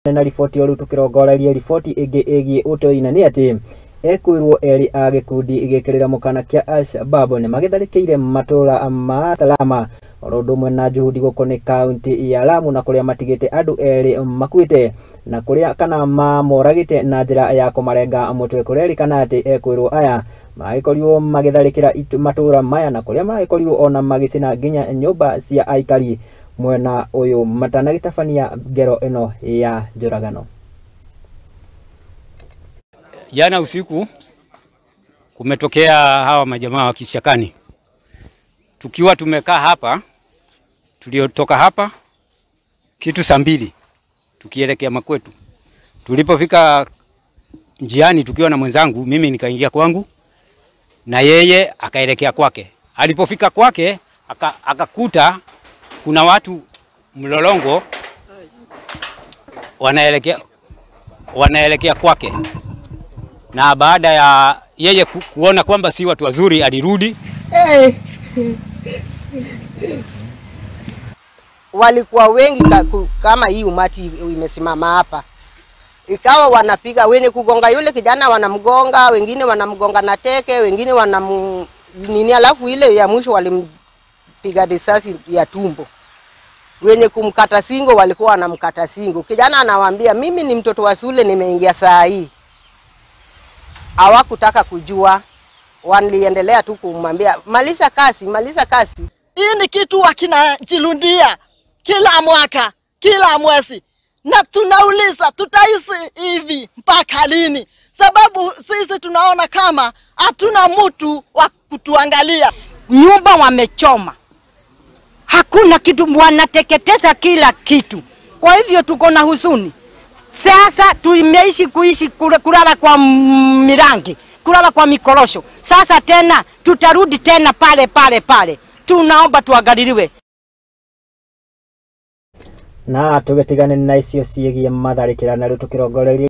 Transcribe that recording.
Na riboti uru tukirongoreria riboti ingi igie utoina ni ati ekwirwo eri a gikundi igikirira mukana kia Al-Shabab ni magitharikire matura ma Salama orodo mwe na juhudi guko ni kaunti ya Lamu na kuria matigite andu eri makuite na kuria kana moragite na njira ya kumarenga mutwe kurerikana ati ekwirwo aya magikorirwo magitharikira matura maya na kuria magikorirwo ona magicina nginya nyumba cia aikari mwena uyu matanagitabania ngero ino ya njuragano. Jana usiku kumetokea hawa majamaa wa Kishakani. Tukiwa tumekaa hapa, tuliotoka hapa kitu saa 2 tukielekea makwetu. Tulipofika njiani tukiwa na mwenzangu, mimi nikaingia kwangu na yeye akaelekea kwake. Alipofika kwake akakuta kuna watu mlolongo wanaelekea kwake. Na baada ya yeye kuona kwamba si watu wazuri alirudi. Walikuwa wengi kama hii umati imesimama hapa. Ikawa wanapiga wenye kugonga yule kijana wanamgonga, wengine wanamgonga na teke, wengine nini, alafu ile ya mwisho walimpiga risasi ya tumbo. Wenye kumkata singo walikuwa wanamkata singo. Kijana anawaambia mimi ni mtoto wa shule nimeingia saa hii. Hawakutaka kujua, waliendelea tu kumwambia maliza kasi, maliza kasi. Hii ni kitu wakinajilundia kila mwaka, kila mwezi. Na tunauliza tutaishi hivi mpaka lini? Sababu sisi tunaona kama hatuna mtu wa kutuangalia. Nyumba wamechoma. Hakuna kitu, wanateketeza kila kitu. Kwa hivyo tuko na huzuni. Sasa tumeishi kulala kwa mirangi, kulala kwa mikorosho. Sasa tena tutarudi tena pale. Tunaomba tuangaliliwe. Na tugetigane na icio ciegie matharikira na riu tukirongoreria